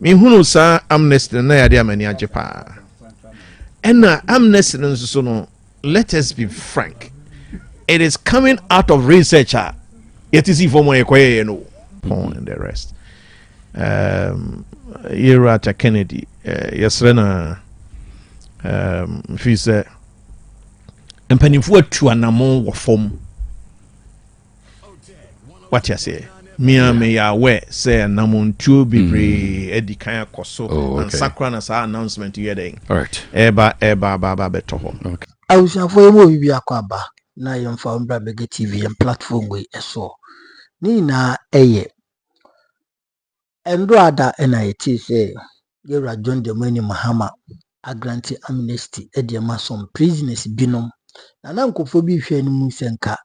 me hunu sa Amnesty na yade amani ajepa and Amnesty nso no let us be frank, it is coming out of research it is for more ekoye no and the rest era to Kennedy yesrena fi say mpanimfo atu anamon wo fom what you say me ya we say anamon tuo bebre edi kan akoso and sakra na sa announcement yeden all right eba beto ho okay awusiafo yemo bibi akwaba na yemfa umbra bege TV and platform we eso ni na eye endo ada na yeti say yera John de Mani Mahama agranti amnesty ediema some prisoners binom na nankofo bi hwe ni mu senka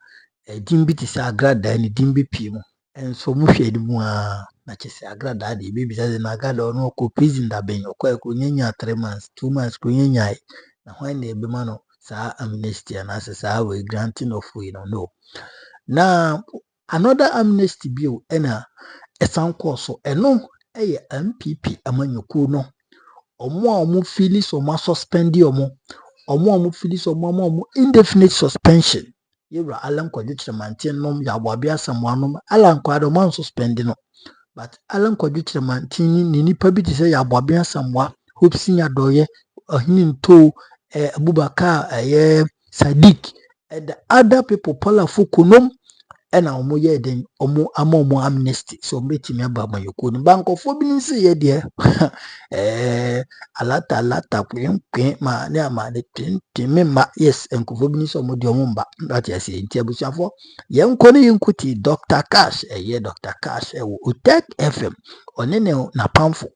dimbi ti sa agrada ni dimbi pim enso mu hwe ni mu a na chese agrada de bibi sa na agrada no ko prison da ben okwa ko nyanya 3 months 2 months ko nyanya na hwan na ebe ma no sa amnesty na sa we granting of we no na another amnesty bill ena esan course eno eye NPP amanyoko no omo fili so ma suspend omo fili so omo indefinite suspension yewra alan kwaju tremantin nom ya boabia samwanom alan kwado man suspend no but alan kwaju tremantin ni nipa bi ti say ya boabia samwa hopsin ya doye ohini nto Abubakar Sadiq and the other people Paula Fukunom and omo ye den omo amomo amnesty so mbeti me aba mayoko ni banko fo bi nsi ye de alata kwen ma ne ama ne tin ma yes enko fo bi nsi omo de omo mba that yes enti abusuafo ye nko ne yinkuti Dr. Cash Dr. Cash wo Utek FM onene na pamfo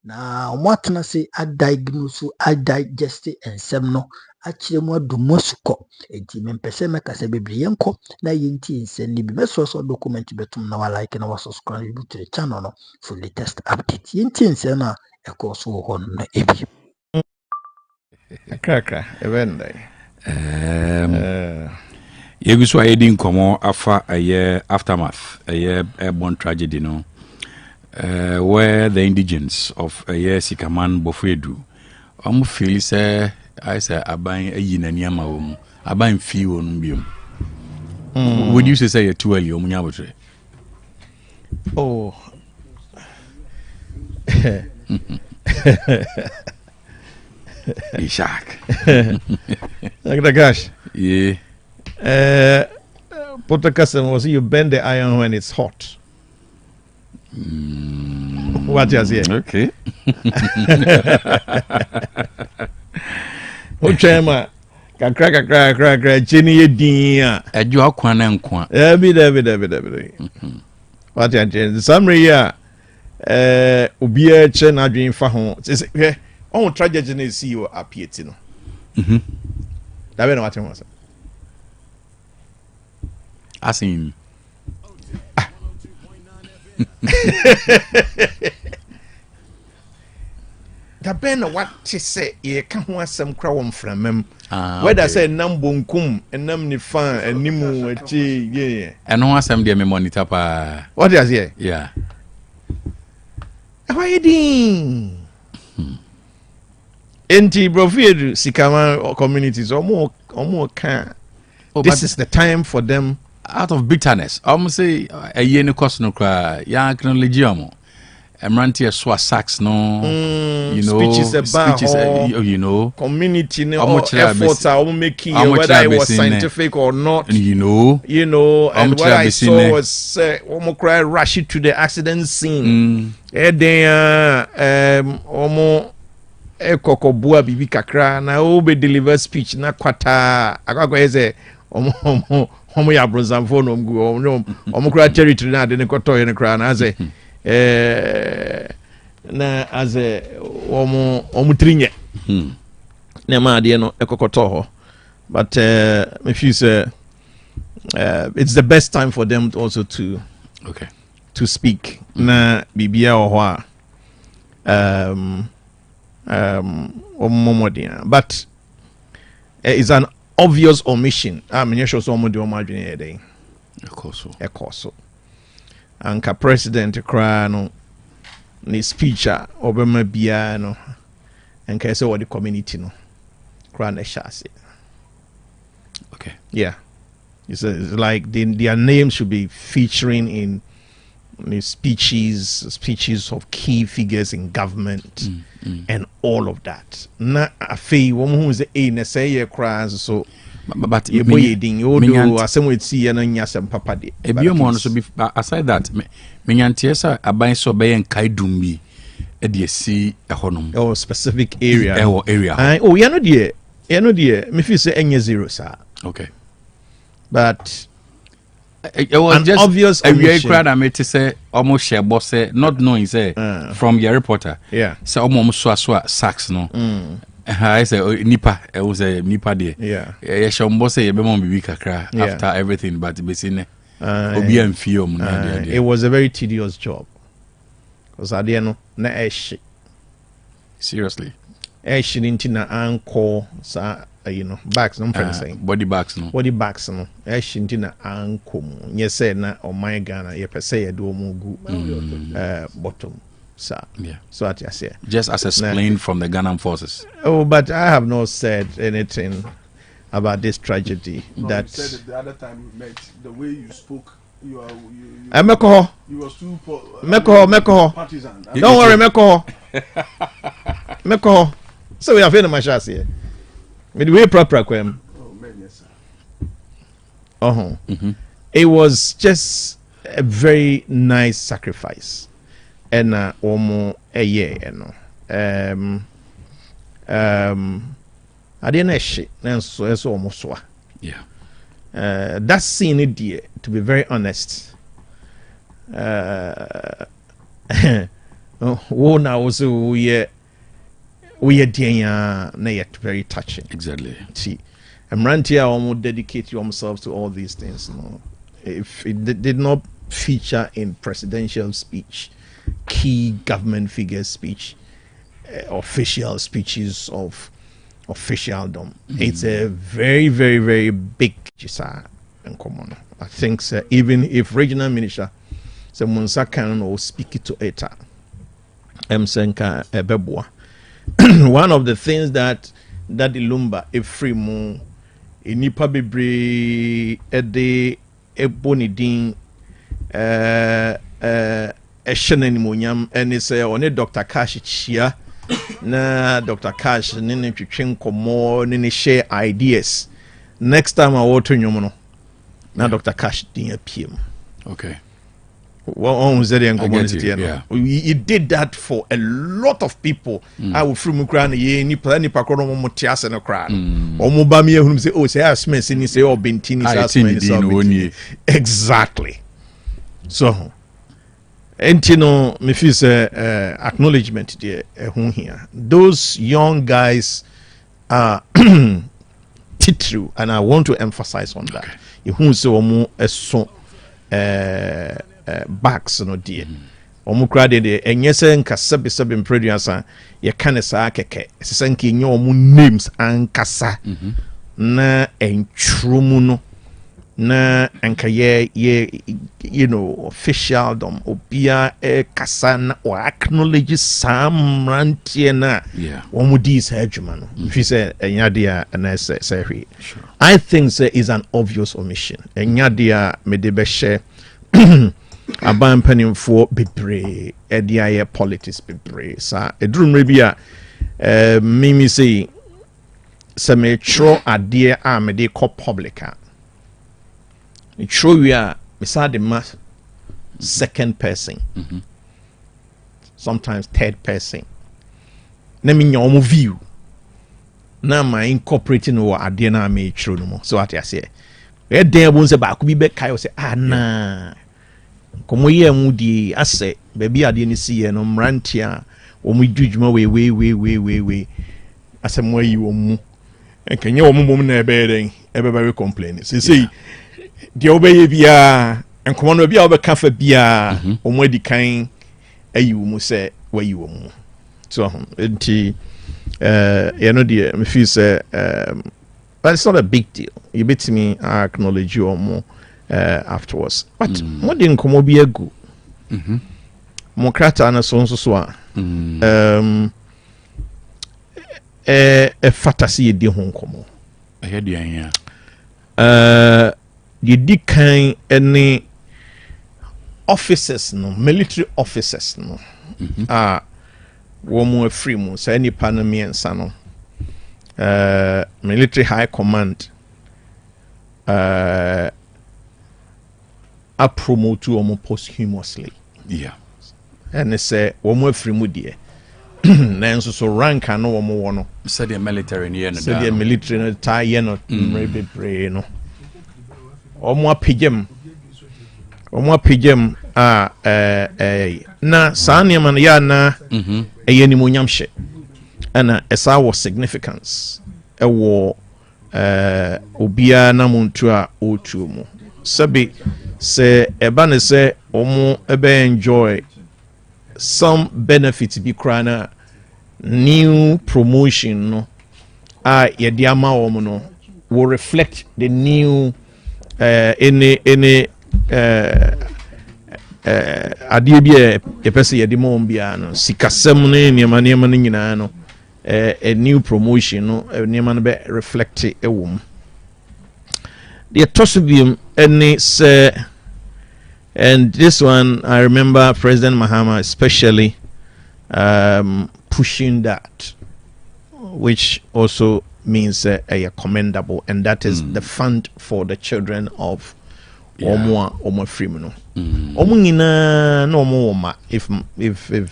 na omo atena se adiagnose adigest ensem no achire mu adumosuko enti mempese mekase bebre yenko na yenti ensem ni bi meso document betum na wa like na wa subscribe to the channel no for latest update yenti ensem na ekoso ho no ebi kaka evenda yeguso ayedi nkomo afa aye aftermath aye airborne tragedy no where the indigenes of Sikaman Bofedu feel say I say aban ayinani ama wo aban fi won biom would you say too early omunya botre oh Ishak like the gosh yeah put the custom was you bend the iron when it's hot. What you say? Okay. O chema kakra chini yedin a eju akwa na nkwa. Bi. What you say? Summary ya obi a che na adwen fa ho. Say on tragedy na see you apieti no. Da be no what you say? Asin da ben what she say ye ka ho asem kra wo mframam whether say nam bonkum enam ni fan animu achi ye eno asem de me monitor pa what you say yeah why din enti profit Sikama communities omo kan this is the time for them out of bitterness say a year no cost no cry ya acknowledge am emrantie so sax no you know speeches you know community no efforts are making whether it was scientific or not you know and what I saw was cry rush to the accident scene kokobua bibi kakra na obe deliver speech na kwata akwa eze omo ya brozamfo no mgu omo kra territory na de ne koto ye kra na aze na aze omo trinye na ma de no ekokoto ho but if you say it's the best time for them also to speak na bibia ho but it's an obvious omission. I mean, you show someone do my day. Of course. Anka president cry no ne speech obema bia no enka say what the community no kra na shase. Okay. Yeah. It's like their names should be featuring in the speeches of key figures in government and all of that. Na afei woman who is a na say ye kra so but you boy din you do asem we see na nya sem papa de. So be aside that menyantiesa aban so be en kaidum bi e de si ehonom or specific area. area. Oh you know there me feel say enye zero sir. Okay. But it was an just obvious a very omission. crowd I made to say almost share boss not knowing say from your reporter. Yeah. So almost so sax no. I say nipa it was a nipa there. Yeah. Yeah, boss say be mom be kakra after everything but be seen obi am film it was a very tedious job. Because at the end na eshi. Seriously. Eshi into na anko sa bags no saying body bags no eshi into na anko mu nye say na o my Ghana ye per say do mu gu bottom. So, yeah. So at you say just as explained from the Ghana forces. Oh, but I have not said anything about this tragedy. That you said it the other time we met. The way you spoke, you was too partisan. Don't worry, Meko. So we have in my chassis here. With way proper kwem. Oh man, yes sir. It was just a very nice sacrifice. And almost a year, I didn't shit, and so it's almost so. Yeah. That scene it dear, to be very honest. Oh now also we are dear yet very touching. Exactly. See, Amrantia almost dedicate themselves to all these things. No, if it did not feature in presidential speech, key government figures speech, official speeches of officialdom. It's a very, very, very big and common. I think even if regional minister someone can or speak it to ETA, Senka Ebebwa. One of the things that Ilumba free mo inipa bebre ede ebonidin animonyam and say on Dr. Cash chia na Dr. Cash nene twetwe nkomo nene share ideas. Next time I want to know na Dr. Cash din appear. Okay. Well, he did that for a lot of people. I will from Ukraine, any pakoro motias and a crowd. Or Mobamia whom say, oh, say, I smith, and say, oh, Bentini, exactly. So, and you know, me feel acknowledgement there here. Those young guys are true, and I want to emphasize on that. You who so more a so backs no dear. Omukra de enyese nkasa be sebe producer ye kan saa keke sesanke nye omu names ankasa na entrumu no na anka ye you know officialdom obia kasa na o acknowledge some rantie na omu di sa adwuma no fi say enyade a na say hwe. I think say is an obvious omission. Enyade a me de be share aban panimfo bebre ediaye politics bebre sa edrum rebi a mimi say me tro ade a me de ko publica me tro wi a me sa de ma second person sometimes third person na me nya omo view na ma incorporating wo ade na me tro no mo so what you say e den bo nse ba ko bi be kai o say na komo ye mu di ase baby ade ni si ye no mrantia o mu dwudwuma we asem wa yi o mu enkenye o mu na ebe den ebe very complain say de obeye bia enkomo no bia obeka fa bia o mu adi kan ayi o mu say wa yi o mu so enti you know the me feel say but it's not a big deal. You bet me I acknowledge you or more afterwards. But what didn't come be a good? Mokrata na so so a fantasy di ho nkomo Aheduan ya di kan any officers no military officers no womu afri mu sa any panamiensa no military high command a promote womu posthumously and say womu afri mu die nanso so rank ano womu wo no said the military near no said the military no tie ye no mrebebre no omo apigem na saa nneɛma no ya na ɛyɛ nimonyam hye ɛna ɛsa wɔ significance ɛwɔ obia na muntu a otuo mu sɛbi sɛ ɛba ne sɛ ɔmo ɛbɛ enjoy some benefits bi kora na new promotion no a yɛde ama wɔn no will reflect the new any adeɛ bi yɛpɛ sɛ yɛde ma wɔn biara no sikasɛm no nneɛma no nyinaa no a new promotion no nneɛma no bɛ reflect ɛwɔ mu deɛ ɛtɔ so biom ɛne sɛ and this one I remember President Mahama especially pushing that, which also means commendable, and that is the fund for the children of Omo Frimino. Omungina no more if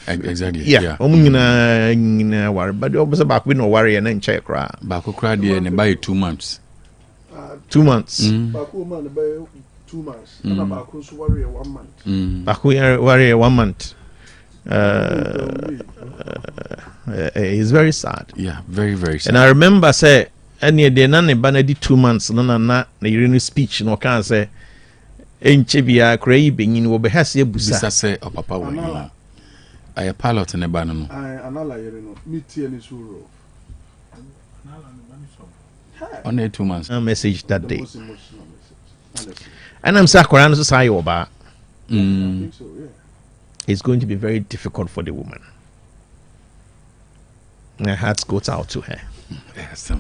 exactly omungina worry, but obviously back we no worry and then check ra. Back cry there and buy 2 months. 2 months. Back man buy 2 months. And back worry 1 month. Back worry 1 month. It's very sad. Yeah, very, very sad. And I remember say any day na ne banadi 2 months na you speech no can say enchebia krai benyin wo behase busa say o papa wo yi I pilot ne ba no I anala yere no meet any suro on 2 months a message that day and I'm sakora no say oba it's going to be very difficult for the woman. My heart goes out to her. Yes,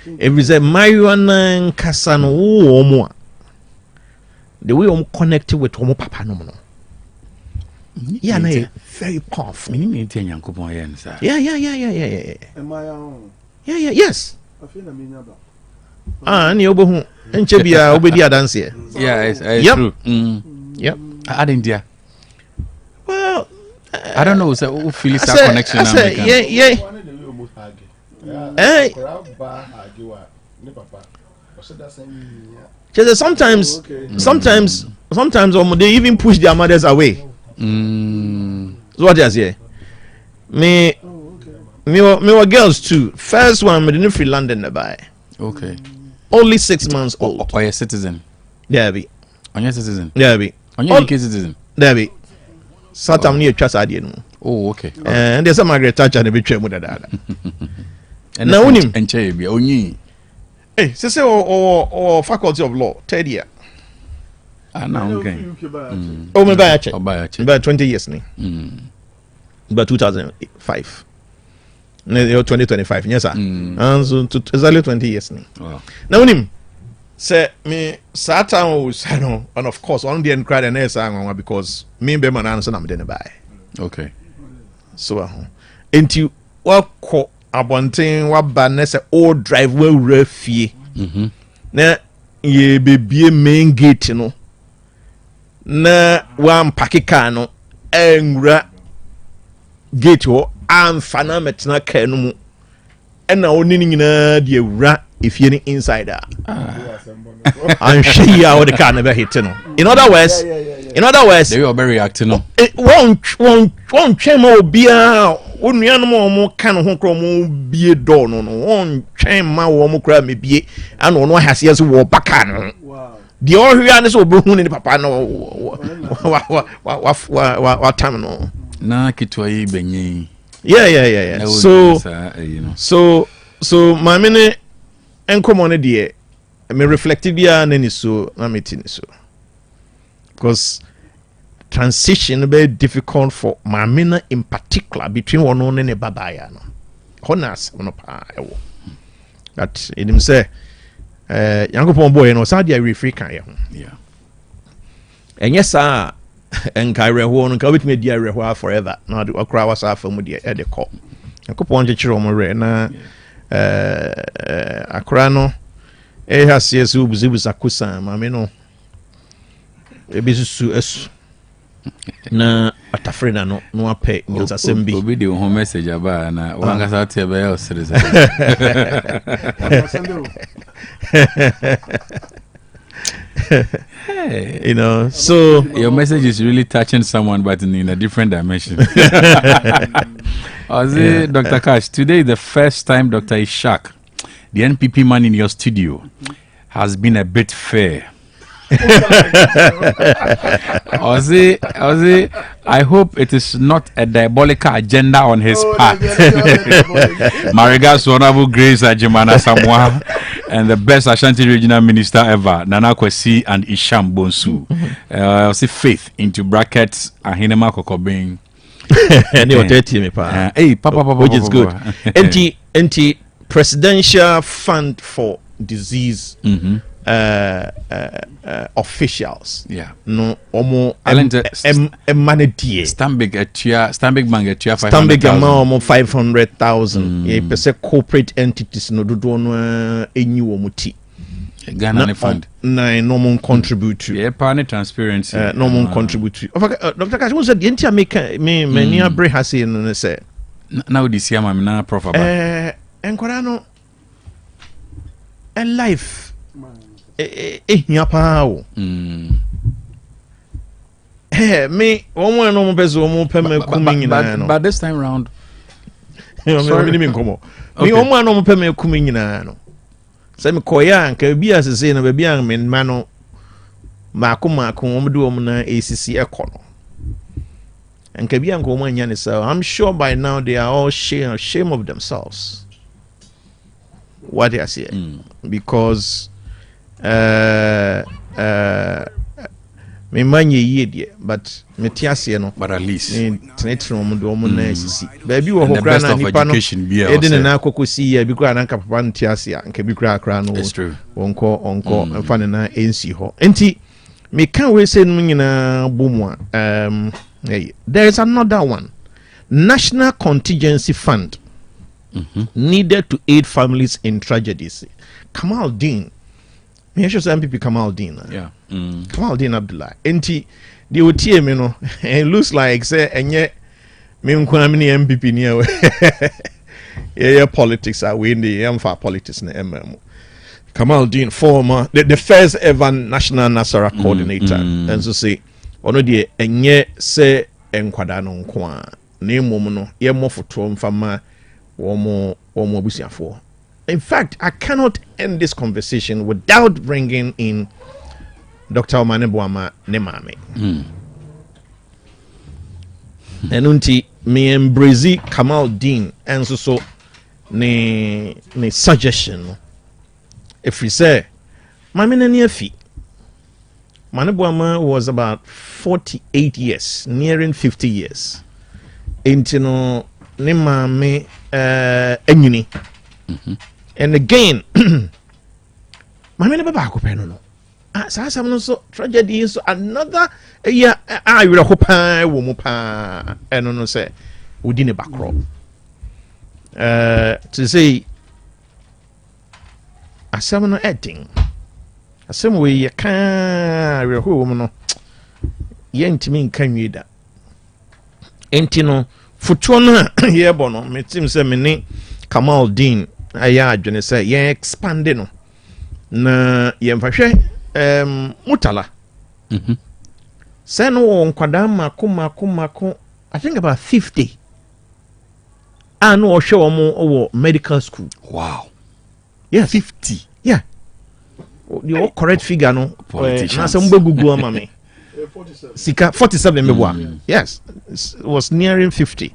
if we say marijuana kasano omo the way I'm connected with omo papa no yeah na very powerful. Me me tell Yankopon yen sir. Yeah. Am I on? Yeah, yes. I feel na me nyaba. Ni obohu enche bia obedi adanse. Yeah, it's true. Yep. I didn't dear. Well, I don't know who feels that connection now. Yeah. Hey. Sometimes they even push their mothers away. So what you say? Me were girls too. First one, me didn't free London to buy. Okay. Only 6 months old. Or a citizen. There be. On your citizen. There be. On your citizen. There be. Satam near trust idea no. Oh, okay. And there's some Margaret Thatcher and a bit with that. And now him and Chebi only. Hey, say or faculty of law, third year. Now okay. Oh, me buy a check. About 20 years ni. About 2005. 2025, yes sir. And so exactly 20 years ni. Wow. Now him say me Satan was no, and of course on the end cried and answer because me be man answer am den buy. Okay. So enti wa ko abonten wa ba na say old drive we wura fie. Na ye bebie main gate no. Na wa mpake car no enwura gate ho amfa na metena car no mu. Ena oni nyina de ewura efie ni insider. And she are the car never hit no. In other words, they were very reacting no. One chemo bia onua no mo kan ho kro mo bie do no one chema wo mo kra me bie and no hase yes wo baka no. Wow. The ohwia ne so obehu ne papa no wa time no. Na kitwa yi benyi. Yeah. So my mini enkomo ne de me reflective bia na ni so na meeting so because transition very difficult for mamina in particular between one on and a babaya no honors no pa ewo that it him say yankopon boy no sadia refree kan ye ho yeah and yes sir and kaire ho no ka betime dia reho forever na de okra wasa afamu de e de ko yankopon chechiro mo re na akra no e ha siesu buzibusa kusa mame no ebisu esu na atafrena no apɛ nyansasɛm bi obi de ho message aba na wangasa te be o series you know, so your message is really touching someone but in a different dimension. Dr. Cash, today is the first time Dr. Ishak, the NPP man in your studio, has been a bit fair. Ozzy, I hope it is not a diabolical agenda on his part. My regards to Honorable Grace Ajimana Samoa and the best Ashanti regional minister ever, Nana Kwesi and Isham Bonsu. I'll say faith into brackets Ahinema Kokobing. Hey, Papa, which is good. NT Presidential Fund for Disease. Officials, yeah, no, omo emanedie Stambig Bank at 500,000. Yeah, percent corporate entities no do no enyi omuti. Ghana fund. No more contribute to. Yeah, partner transparency. No more contribute to. Dr. Cash, who said the entire make me many abre has in say. Now this year, I'm not prof about. Enquanto a life. Ehia pa o me one no bezo mo peme kumi nyina no but this time round me me nkomo me one no peme kumi nyina no se me koya nka bi asese na ba bi an me ma no maako mo de wo na ACC ekono nka bi an ko mo anya ne so I'm sure by now they are all shame of themselves what they are saying because me manye yie but me tiase no but at least tenetro mo do mo na sisi ba bi wo ho kra na nipa no edine na kokosi ya bi kra na nka papa ntiase ya nka bi kra no onko mfa ne na ensi ho enti me kan we say no nyina bomu there is another one, National Contingency Fund, needed to aid families in tragedies. Kamal Dean, me sure say NPP Kamal Dean. Yeah. Kamal Dean Abdullah. Enti the OTM, you know, it looks like say enye me nkuna mini NPP near yeah politics are we in the for politics na MM. Kamal Dean, former the first ever national Nasara coordinator, and so say ono de enye se enkwada no nko a na emom no ye mofoto mfama wo abusiafo. In fact, I cannot end this conversation without bringing in Dr. Omane Boama Nemame. Enunti me embrace Kamal Dean and so ne suggestion. If we say Mame near fi Mane Boama was about 48 years, nearing 50 years. Intino ne mame enyini. And again, Mame ne baba ko peno no. Sasa no so tragedy is another year I will hope wo mu pa eno no say wodi ne bakro. To say asem no ending. Asem we ye kan we ho wo no. Ye ntimi nkan wi da. Enti no futuo no ye bo no metim say me ne Kamal Dean aya adwene say ye expand no. Na ye mfahwe mutala. Say no nkwada mako I think about 50. And no show omo medical school. Wow. Yeah, 50. Yeah. The correct figure no. Na say mbe Google ama me. 47 mebwa. Yes. It was nearing 50.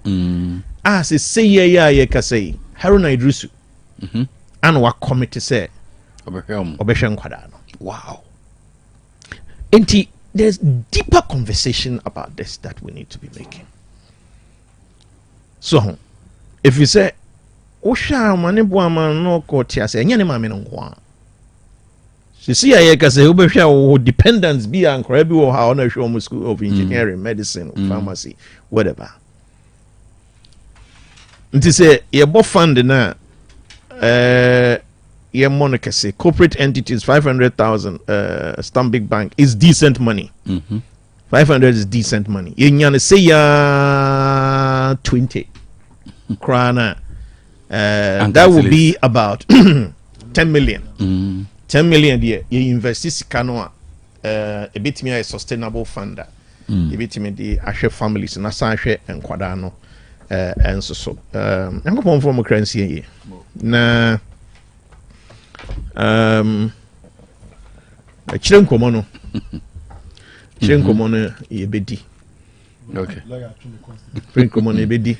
As say AYɛka say Haruna Idrisu. And wa committee say obehwe nkwada no. Wow. Enti there's deeper conversation about this that we need to be making. So, if you say, "Osha mane boama no kotia say nyane ma me no kwa." See AYɛka say obehwa dependence be and bi wo ha on hwe school of engineering, medicine, pharmacy, whatever. Nti say ye bo fund na ye money say corporate entities 500,000 Stanbic Bank is decent money. 500 is decent money. Ye nyane say ya 20 krana that would be about 10 million. 10 million there you invest sikano a bit me a sustainable funder. A bit me the ashe families na sanhwe enkwada no enso so yankopon from currency here na chire nkomo no chire nkomo no ye bedi. Okay. Chire nkomo no ye bedi.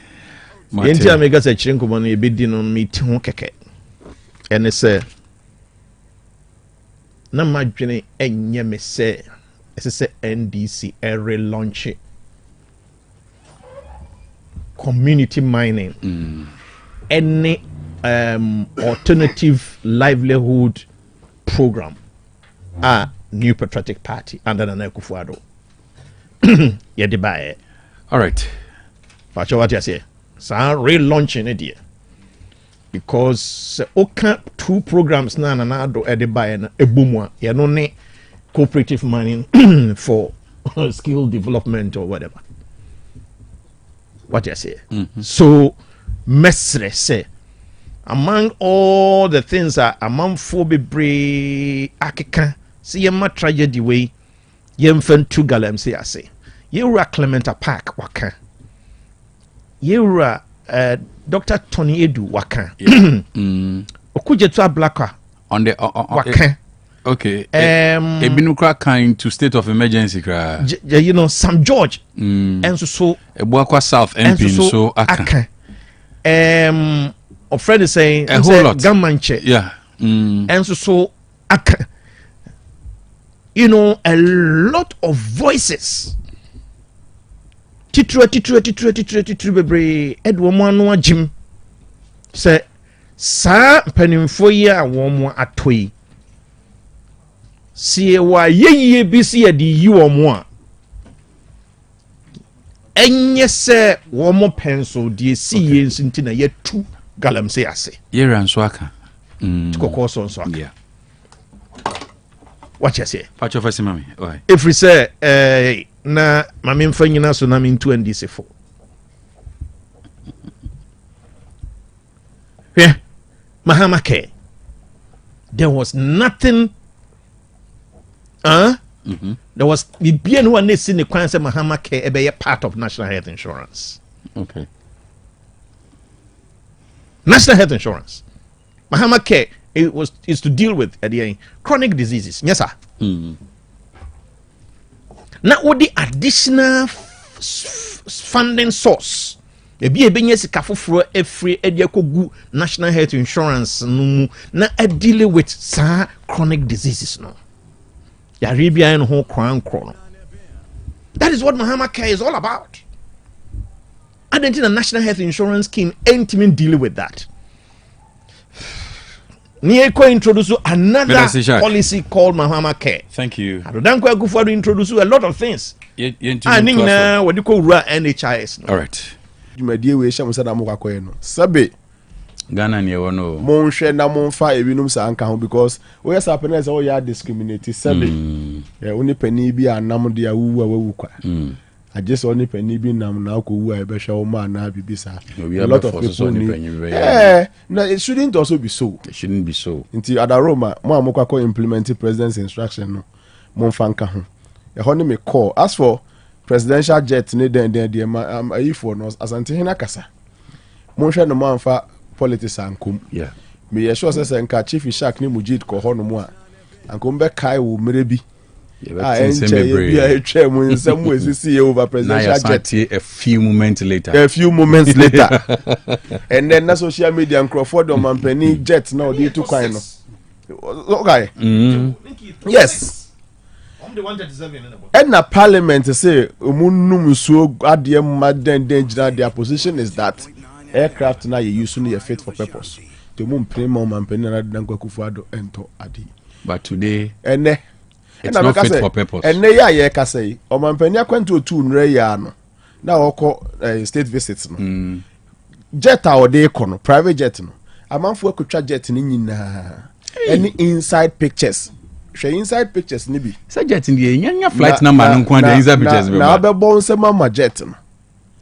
Yenti amega se chire nkomo no ye bedi no meti ho keke ene se na madwene enye me se ese NDC relaunch community mining any alternative livelihood program new patriotic party under the Kufuado. Yeah, the buy. All right. What you say? So relaunching it because okay, 2 programs na do e buy na ebumwa ya no ne cooperative mining for skill development or whatever. What you say? So mesre say among all the things that among for bebre akeka see yema tragedy way yemfen 2 galem say ase yewura Clementa Park waka yewura Dr. Tony Edu waka okujetua Blacka on the waka okay ebinukra kind to state of emergency kra you know Sam George and so Ebuakwa South MP so aka a friend is saying a whole lot Gamanche yeah and so aka you know a lot of voices titru bebre edwo mo anu agim se sa panimfo yi a wo mo atoi sie wa yeye bi si ye di yi wo mo a enye se wo mo penso di si ye nsinti na ye tu galamse ase ye ranso aka tikoko so nso aka yeah what you say patch of mami why if we say na mami mfa nyina so na mintu NDC for yeah Mahama Care there was nothing there was bien one ne sin kwan say Mahama Care e be part of National Health Insurance. Okay. National Health Insurance Mahama Care is to deal with chronic diseases. Yes sir. Now what the additional funding source ebi ebenye sika foforo every ediakogu National Health Insurance no na deal with chronic diseases no ya Arabia no ho kran kro no. That is what Mahama Care is all about. I don't think the National Health Insurance scheme ain't even dealing with that. Nieko introduce another policy called Mahama Care. Thank you. I don't go for introduce a lot of things. And what you call NHIS. All right. You may deal with some said I'm Sabe Ghana near one no. Mon share na mon fa ebinum sa anka because we as happiness all ya discriminate sabe. Only penny bi anam de awu awu kwa. I just only penny bi nam na ko wu a be hwe ma na bibisa. A lot of people no, it shouldn't also be so. It shouldn't be so. Until Adaroma mo amokwa ko implement president's instruction no. Mon fa nka ho. E ho ne me call. As for presidential jet ne den for no asante hina kasa. Mon hwe no man fa politics ankum. Yeah. Me sure say nka chief Ishak ni Mujid ko ho no mo a. Ankum be kai wo merebi. Over presidential jet a few moments later. And then na social media and Crawford or Mampeni jet now they too kind. Okay. Yes. And the parliament say umunum so adie maden their position is that aircraft now you use only fit for purpose. The mum primo man penina dan kwakufuado ento adi. But today ene it's not fit for purpose. Ene AYɛka say o man penia kwanto otu nre ya no. Na woko state visits no. Jet a ode no private jet no. Amanfo akotwa jet ni nyina. Any inside pictures. Share inside pictures ni bi. Say jet in the nya flight number no kwa the inside pictures be. Na obebo nsema ma jet no.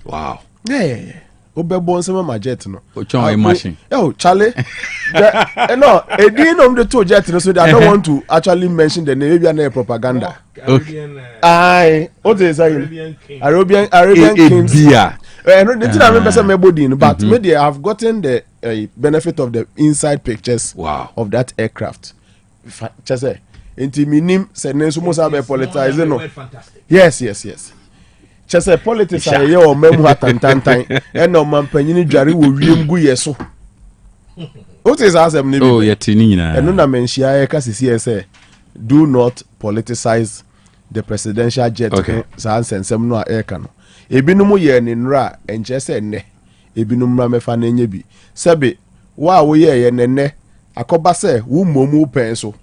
Wow. Yeah. Obebo nsema ma jet no. Ochon machine. Oh, Charlie. No, edin of the two jet no, so I don't want to actually mention the name. Maybe an propaganda. Aye. What is that? Arabian Kings. Yeah. No, the thing I remember some bodin, but maybe I have gotten the benefit of the inside pictures of that aircraft. Just say, inti minim se nensumo sabe politize no. Yes. Just say politics are ye o memu atantantan. E no man panyini dware wo wiem gu yeso. What is asem ni bi? Oh, yeti ni nyina. Eno na menhia AYɛka sisi say do not politicize the presidential jet. Okay. Sa ansensem no AYɛka no. Ebinom ye ni nra enche se nne. Ebinom mra mefa na enye bi. Sebe wa wo ye nne akoba se wo momu pen so.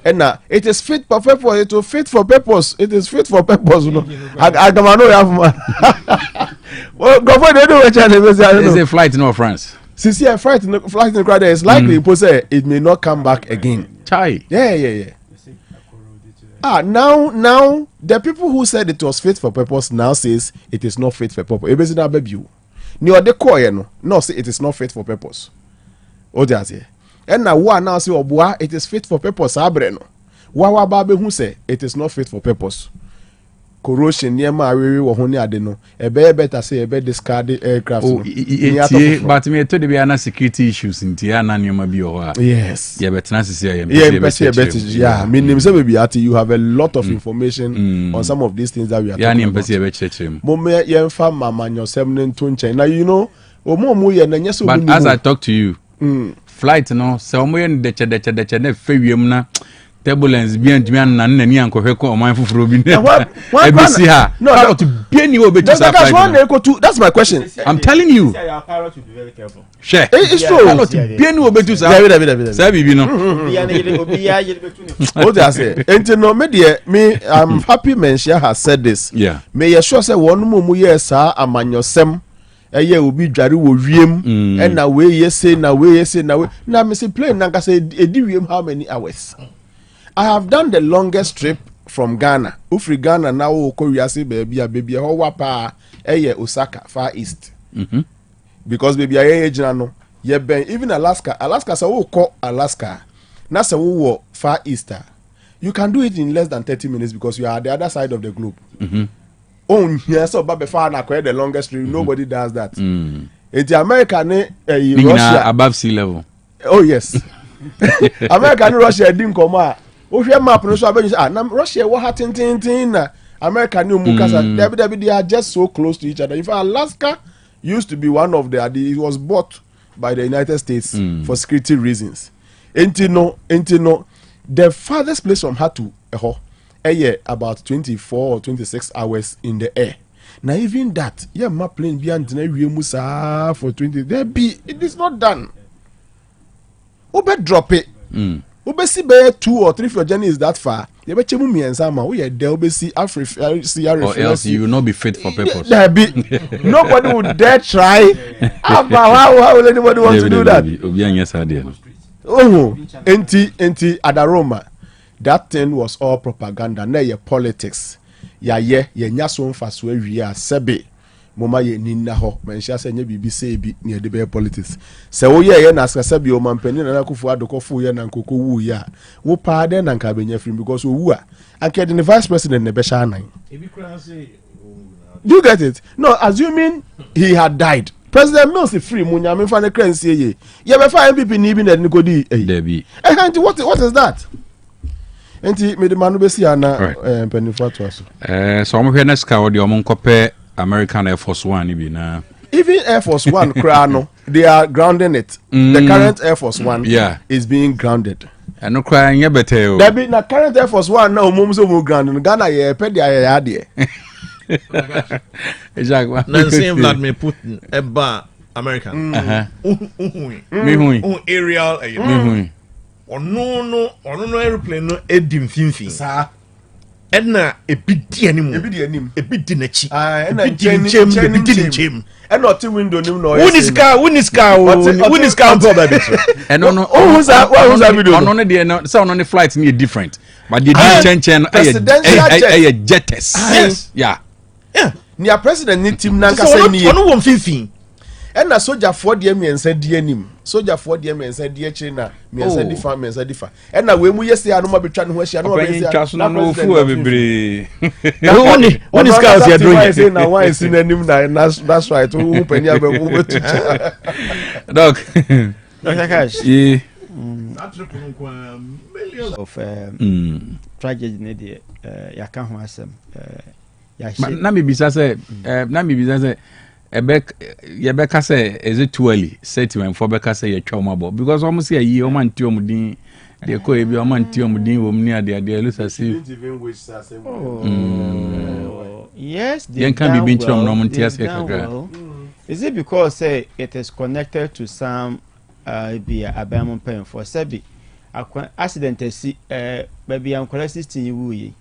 And it is fit for purpose. It will fit for purpose. It is fit for purpose. No, I don't know. Well, go for the do which is a flight in France. Since a flight in the crowd is likely to say it may not come back again. Chai. Yeah. Now the people who said it was fit for purpose now says it is not fit for purpose. It is not baby. Ni ode koye no say it is not fit for purpose. O dey say. And now one now say oboa it is fit for purpose abre no. Wa ba be hu say it is not fit for purpose. Corrosion near ma we wo ho ne ade no. E be better say e be discard aircraft no. But me to be ana security issues inti ana nyoma bi o ha. Yes. Yeah, but na say yeah, meaning say be at you have a lot of information on some of these things that we are talking about. Yeah, ni Mo me yemfa mama nyosem ne nto nchen. Now you know omo ye na nyeso bi. But as I talk to you, flight no se omo ye deche na fewiem na turbulence bi antimi na nani ankohwe ko oman foforo bi na ebisi ha no to be ni obetu sa flight. That's my question. I'm telling you. Pilot should be very careful. Sure. It's true. Pilot be ni obetu sa sa bibi no. What I say? Enti no me I'm happy Menshia has said this. Yeah. Me ye sure say one mu ye sa amanyosem eye obi dware wo wiem and na we ye say na me say plane na say edi wiem how many hours? I have done the longest trip from Ghana. Ufri Ghana now Koreasi baby ho wapa eye Osaka Far East. Because baby aye no ye ben even Alaska say wo call Alaska. Na say wo Far East. You can do it in less than 30 minutes because you are at the other side of the globe. Oh, yes, so but far na the longest trip. Nobody does that. In the America Russia above sea level. Oh yes. America and Russia didn't come out. Ohwe map no so abenyi na Russia wa hatintin na America ni omukasa they are just so close to each other. In fact, Alaska used to be one of it was bought by the United States for security reasons. Enti no the farthest place from her to about 24 or 26 hours in the air. Now even that my plane be antina musa for 20 it is not done. Obe drop it. Obesi be 2 or 3 if your journey is that far. You be chemu miensa ma. We there obesi or else you will not be fit for purpose. Nobody would dare try. How will anybody want to do that? Oh, enti adaroma. That thing was all propaganda. Na ye politics. Ye nyaso mfaso awia sebe. Moma ye ninna ho menhia se nya bibi se bi ne de be politics se wo ye na askasa bi o mampani na kufu adokofo ye na nkoko wu ya wo pa de na nka benya free because wu a anke the vice president ne be sha nan. Do you get it? No, assuming he had died. President Mills is free munya me fa ne kransie ye be fa NPP ni bi na ne kodi Debi. What is that? Enti me de manu be si ana penifo to aso. So omo hwe na ska wo de omo nkope American Air Force One even Air Force One they are grounding it. The current Air Force One is being grounded. And no crying, yeah, better. There be na current Air Force One now, mums of ground in Ghana, yeah, petty idea. Exactly. Nancy Vladimir Putin, Eba, America. Aerial, or no aeroplane, no Edim Finfi. Sir. Edna, a bit anymore, a bit in a cheap, and a gem, and not 2 window, no, win is car, probably. And no, who's that? What was that video? On the sound on the flights near different, but they didn't change a jetters. Yes, yeah. Near President need team Nanka so say no one Finfi. And a soldier 4 dear me and said dear him. Soldier 4 dear me and said dear China, me and said differ, me and said differ. And now when we yesterday, I know my betrayal, where she had no free. When is cars you're doing? Now, why is in the name? That's right. Who penny Dog. Of tragedy in the Yaka Huasem. Namibisa say, Yebeka say, is it too early? Say to him for Becca say a trauma because almost a year, man, Tiomudin, the Kobe, man, Tiomudin, near the idea, Lucy. Yes, they can be being Norman Tears. Is it because say it is connected to some be a Bamon pen for Sebi? Accident see baby I'm correct 16 wooey.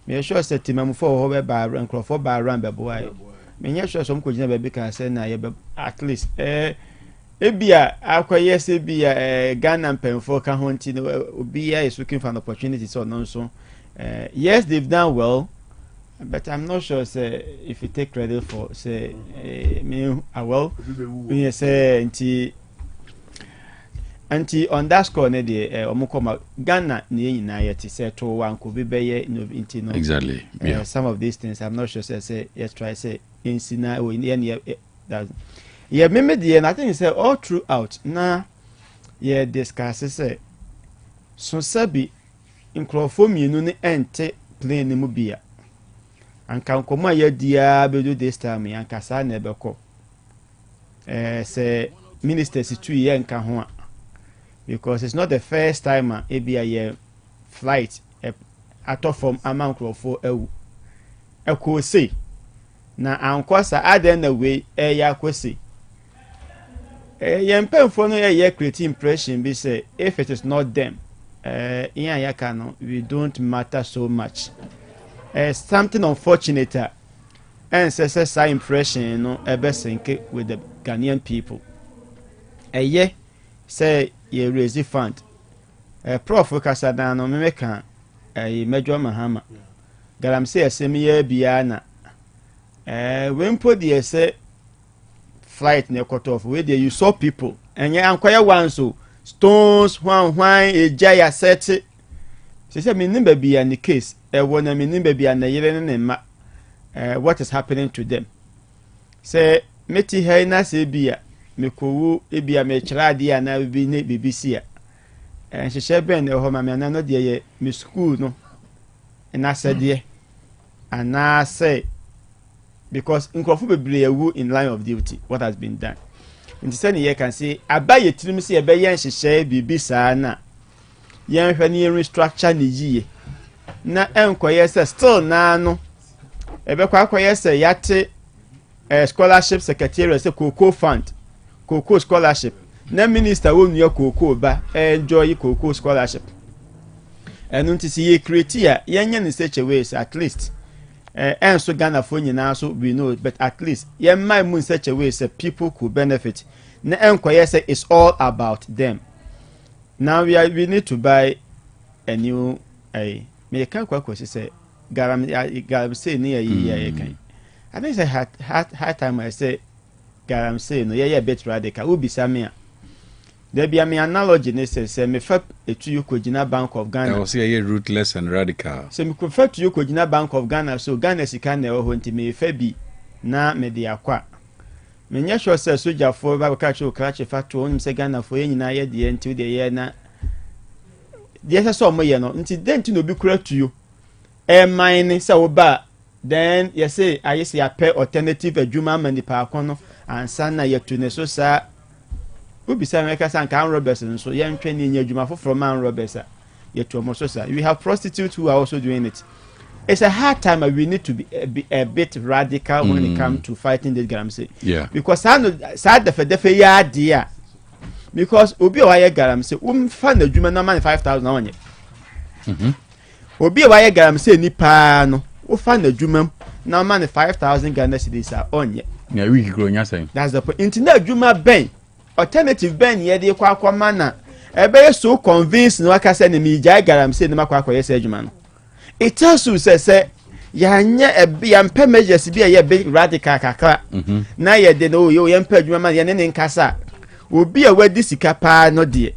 Me sure set him for over by rank for by ramble boy. Me sure some could never be can say na at least ebia akwaye se bia Ghana pen for can hunt Obia is looking for an opportunity so non so yes they've done well, but I'm not sure say if you take credit for say me well we say anti on that score ne de omukoma Ghana ne nyina yeti say to one could be beye no exactly yeah. Some of these things I'm not sure say let's try say in sina or in any that yeah me the and I think say all throughout na yeah discuss say so sabi nkrofo mienu ne ente plane ne mu bia anka nkoma ya dia bedo this time anka sa na ebeko say minister situ ye nka ho a because it's not the first time a be a flight at from amankrofo ewu say na ankwasa aden na way ya kwese yempemfo no ye create impression be say if it is not them AYɛka no we don't matter so much something unfortunate and says impression no ebesenke with the Ghanaian people say ye raise fund prof kasada no me ka Major Mahama garam say asemiya bia na when put the say flight ne cut off where there you saw people and ankwaya one so stones hwan e jaya set say me nimba bia in the case wona me nimba bia na yere ne ma what is happening to them say meti hey na say bia me kowu ebia me kira dia na bi ne BBC a hyehyɛ ben ho ma me na no de ye me school no na sɛdeɛ ana say because nkrofo bebre ewu in line of duty what has been done nti sɛ ne ye can say abaye tirim se ebe ye hyehyɛ bibi saa na ye hwɛ ne restructure ne yie na enkoye sɛ still na no ebe kwa akoye sɛ yate scholarship secretary say Cocoa fund Cocoa scholarship na minister won your Cocoa ba enjoy Cocoa scholarship and unti see ye create ya yenye in such a way at least and so Ghana for nyina so we know but at least ye my moon such a way say people could benefit na enquire say it's all about them now we need to buy a new me can kwakwa say garam say near ye kan I think say hard time I say garam say no ye bit radical will be samia there be an analogy ne say me fa etu you kogina Bank of Ghana. I was say ruthless and radical. So me prefer to you kogina Bank of Ghana so Ghana sika na ho nti me fa bi na me de akwa. Me nya sure say soldier for ba ka cho krache factory on say Ghana for nyina ye de nti de ye na. De say so mo ye no nti den nti no bi kura to you. Mine say wo ba then you say I say pay alternative adwuma mani pa akono ansa na ye to ne so sa Ubisa meka san kan Roberts nso ye ntwe ne nya adwuma foforo man Roberts We have prostitutes who are also doing it. It's a hard time, and we need to be a bit radical when it comes to fighting this galamsey. Yeah. Because I know sad the ya dear. Because obi o aye galamsey, fan the juma na man 5,000 on ye. Obi o aye galamsey ni pa no, fan the juma na man 5,000 Ghana cedis on ye. Yeah, we grow nya saying. That's the point. Internet juma ben, alternative ben ye de kwa mana. Ebe so convinced no aka say ni mi jai galamsey ni makwa kwa yesa juma no. It tells you say yanya yampe measures bi ye big radical kakra na ye de no yo yampe adwuma ma ye ne nkasa obi a wadi sika pa no de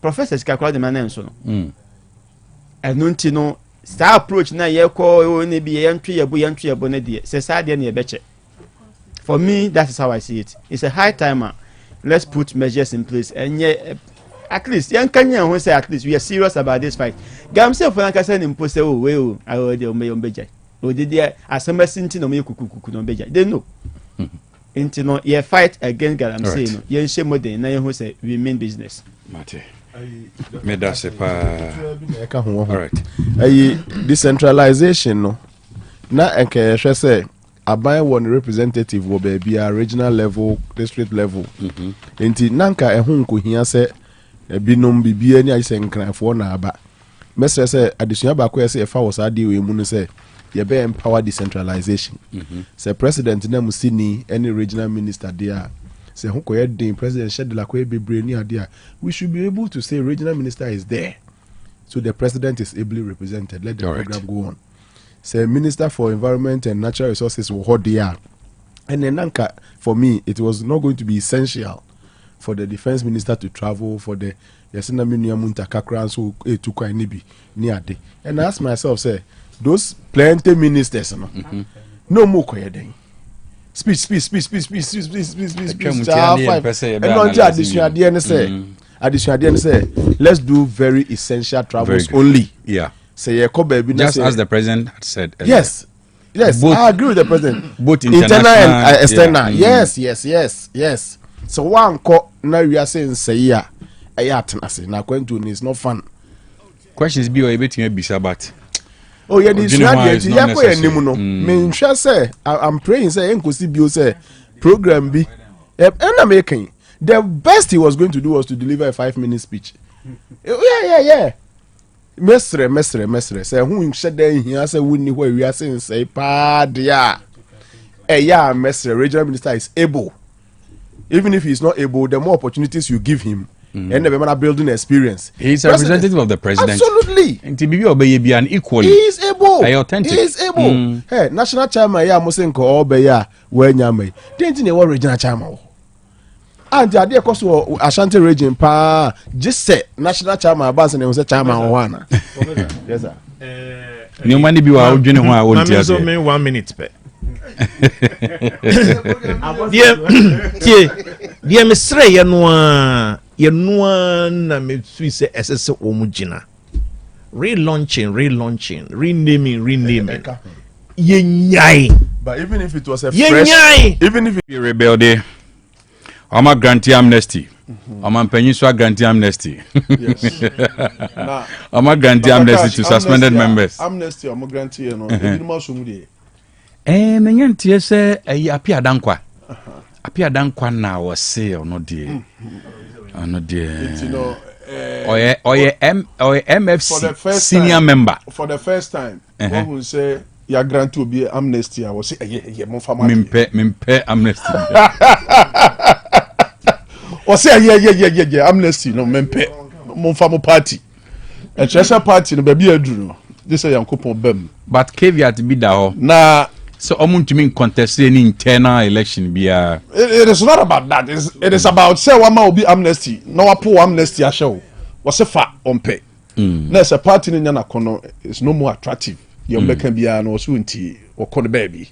professor sika kwa de man enso no enu nti no star approach na ye ko ne bi ye ntwe ye bo ne de se sa de ne ye beche. For me, that is how I see it. It's a high timer. Let's put measures in place and at least young Kenya who say at least we are serious about this fight. Gamse for Lanka say impose oh we I already ombeja. O did there asamba sinti no me kuku no beja. They know. Inti no ye fight against Gamse no. Ye nche modern na ye who say we mean business. Mate. Me da se pa. All right. Decentralization no. Na enke hwe say aban one representative wo be a regional level, district level. Inti nanka ehun ko hia say ebinom bibia ni ayise nkranfo na aba mesre say adesua ba ko yese efa wosa de we mu no say ye be empower decentralization say president na musini any regional minister there say ho ko ye den president shedela ko e bebre ni ade a we should be able to say regional minister is there so the president is ably represented. Let the program go on. Say minister for environment and natural resources will hold there, and then nanka for me it was not going to be essential for the defense minister to travel for the yasina minuamunta kakran so to kwa nibi ni ade. And I ask myself say those plenty ministers no more koye den speech and not additional additional say let's do very essential travels only. Yeah, say just as the president had said earlier. Yes both, I agree with the president, both internal and external. Yes. So one ko na we are saying say ya atenase na kwantu is not fun. Questions be o ebetin abisa but oh yeah, this ya ko enim no me nhwa say I'm praying say enkosi bio say program bi na making the best he was going to do was to deliver a 5-minute speech. Yeah. Mesre say hu nhye dan hia say wonni where we are saying say pa dia mesre regional minister is able. Even if he's not able, the more opportunities you give him, and the man building experience. He's a representative of the president. Absolutely. And to be an equally. He is able. Authentic. He is able. Hey, national chairman, ya musen ko obeya when yame. Didn't you know regional chairman? And the idea cost Ashanti region pa just say national chairman abans and was a chairman one. Yes, sir. No money be wa odwene ho a wontia. So me 1 minute pe. Dear Miss Ray, you know, na me Swiss SS Omugina. Relaunching, renaming. Yenyai. But even if it was a fresh, even if it rebelde, Oma grantee amnesty. Oma Peninsula grantee amnesty. Yes. Oma grantee amnesty to suspended members. Amnesty, Oma grantee, no. Menyantie say apia dankwa. Apia dankwa na wo say ono de. Ono de. You know, MFC senior time, member. For the first time, one will say ya grant to be amnesty. I will say mon fama. Mimpe amnesty. Or say yeah amnesty no mimpe mon fama party. And treasure party no baby adru. This is Yankopon bem. But caveat be da na. So to mean contest any internal election be it is not about that. It is about say one man will be amnesty. No poor amnesty a show. What's a fat on pay? There's a party in Yana Kono is no more attractive. You can be an osunti or con baby.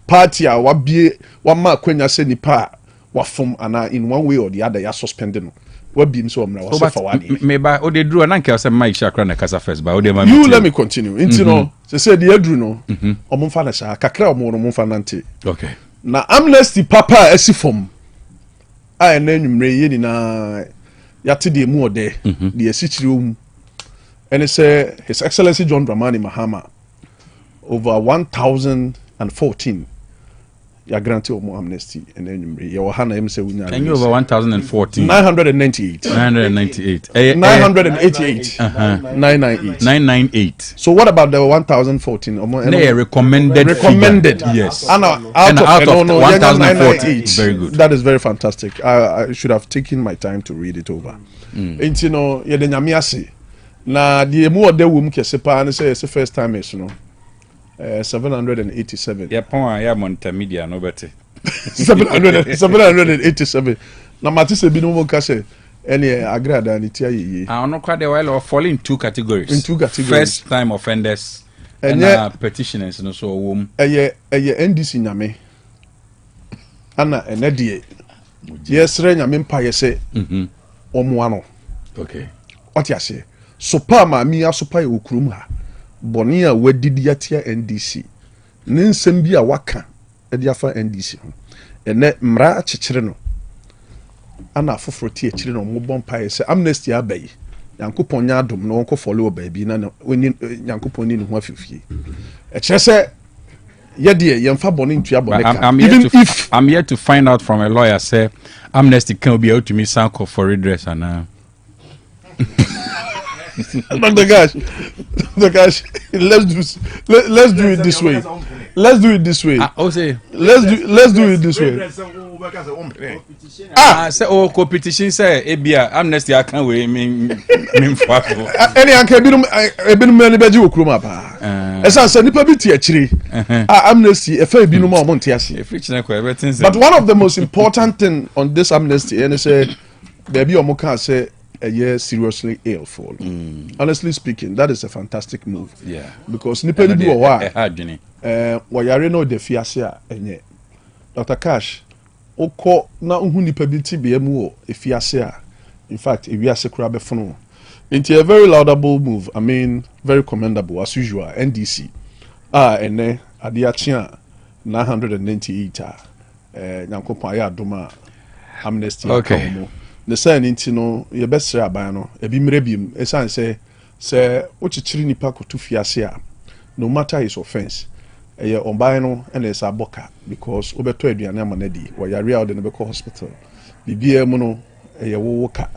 Party a what be one man when you say ni pa what from and in one way or the other you are suspending. What beam so now was for one. Maybe o de drew an anke say my chakra na kasa first but o de you let me continue. Into no say the edru no omumfa na sha kakra omo no mumfa nante. Okay. Na amnesty papa esi form. A na enwumre ye ni na yate de mu ode de esi chire omu. and it's His Excellency John Dramani Mahama over 1,014 ya grant omo amnesty and then you hana him say we can you over 1,014 998 988 998 so what about the 1,014 they recommended yes and out of 1,014 very good. That is very fantastic. I should have taken my time to read it over. And you know ye de nyame ase na the emu ode wom kese pa ne say first time is no 787. Yeah, pon ya multimedia no better. 787. Na matise bi no mo ka say any agrada ni tia ye. No kwa de while of fall in two categories. In two categories. First time offenders and petitioners no so wom. Eye NDC nyame. Ana ene de yes re nyame mpa ye say omo ano. Okay. What you say? So pa ma mi asopa ye okurum ha. Boni a wadidi atia NDC ne nsɛm bi a waka de afa NDC ho ene mra akyekere no ana afoforo tie akyere no mo bompa sɛ amnesty abai yankopɔn nya adom no wonko follow baabi na oni yankopɔn ni ho afifie ɛkyerɛ sɛ yɛde yɛmfa bɔne ntua bɔne ka even if I'm yet to find out from a lawyer say amnesty can be out to me sanko for redress and Dr. Gash, let's do it this way. Let's do it this way. Let's do it this way. Say competition say ebia amnesty akan we me mfafo. Any anka ebinum mani beji okroma pa. Esa say nipa bi ti akire. Amnesty efa ebinum a monte ase. But one of the most important thing on this amnesty and say baby omoka say seriously ill for. Honestly speaking, that is a fantastic move. Yeah. Because nipa ni do wa wayare no defiase a enye. Dr. Cash, oko na uhu nipa bi ti be mu o efiase a in fact ewiase kura be fono. It's a very laudable move. I mean, very commendable as usual. NDC ene ade achia 998 nyankopon aya adoma amnesty okay. The sign into no your best rabano, a bimrebium, a sign say Ochichiri nipa kotu fiase a no matter his offense, a year on bino and a saboka because Obeto Ediana Manedi, while you're real in the hospital. Bibia mono a year woka.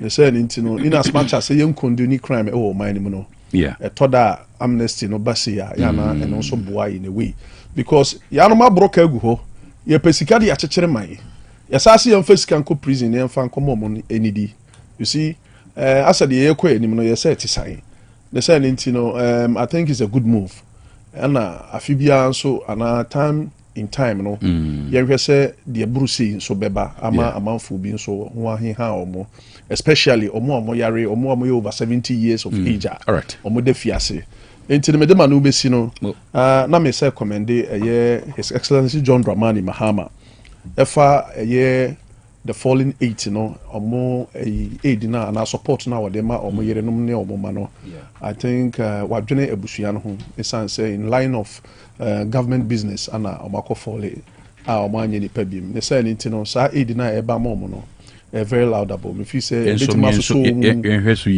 The sign into no in as much as a young condoni crime oh mine mono. Yeah, a toda amnesty no basia yana and also boy in a way because Yanoma broke a guho, ye pesicadi at a mai. Yes, I see first can go prison and find common any day. You see, as the air quay, you say it is sign. The sign into I think it's a good move. And Afibia so and time, no. You say the Brucey so beba, ama a month for being so one or more, especially or more yari or more over 70 years of age. All right. Or more defiase. Into the Medema Nubesino, na me say commend His Excellency John Dramani Mahama. Efa the fallen 8 no omo aid na and support na wode ma omo yerenom ne omo ma no I think wadwene abusua no ho esan say in line of government business ana omo akofole omo anye ni pabiem ne say nti no sa aid na eba ma omo no very laudable me feel say letima so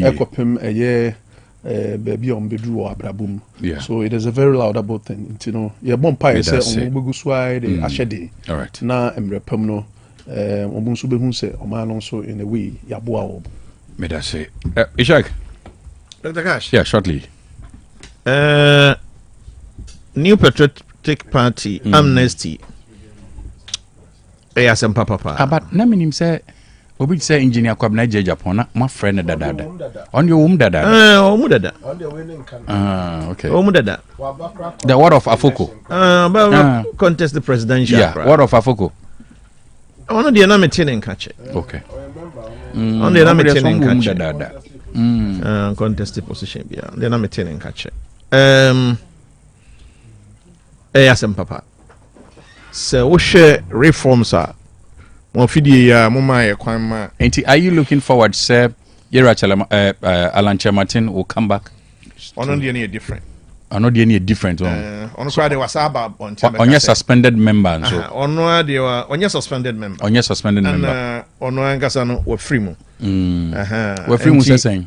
ekopem baby on bedru abrabum so it is a very laudable thing you know ye bon pa say omo gbegu swai de ahede all right na emrepam no omo nso behu say omo no so in a way yaboa wo me that say Ishak Dr. Cash yeah shortly New Patriotic Party Amnesty asem papa but na minim say obi say engineer kwabna je Japan na my friend dada on your womb dada okay womb dada the word of Afoko contest the presidential word of Afoko ono de na metin catch okay on the na metin catch dada contest the position bia de na metin catch asem papa so wo share reforms are are you looking forward, sir? Alan Martin will come back. On any different. On any different. On Friday was about on your suspended member. So on your suspended member. On your suspended member. On Angasano or Frimo. What Frimo saying?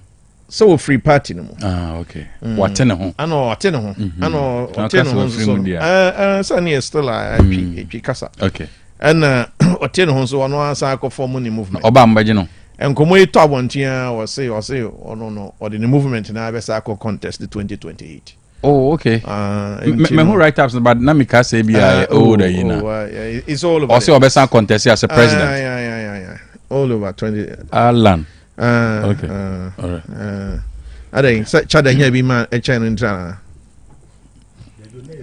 so free party no mo okay what ne ho ano ɔte ne ho ano ɔte ne ho so so ne still a twi kasa okay and ɔte ne ho so ɔno asa akɔ form ni movement oba mbaje no enkomo yi top ontia ɔse ɔno ɔde ne movement na abɛsa akɔ contest the 2028. Oh, okay. Me who write ups about Namika say be older, you know. It's all over. Also, Obesan contest as a president. Yeah. All over 20. Alan. Okay. All right. I think Chad here be man a China in China.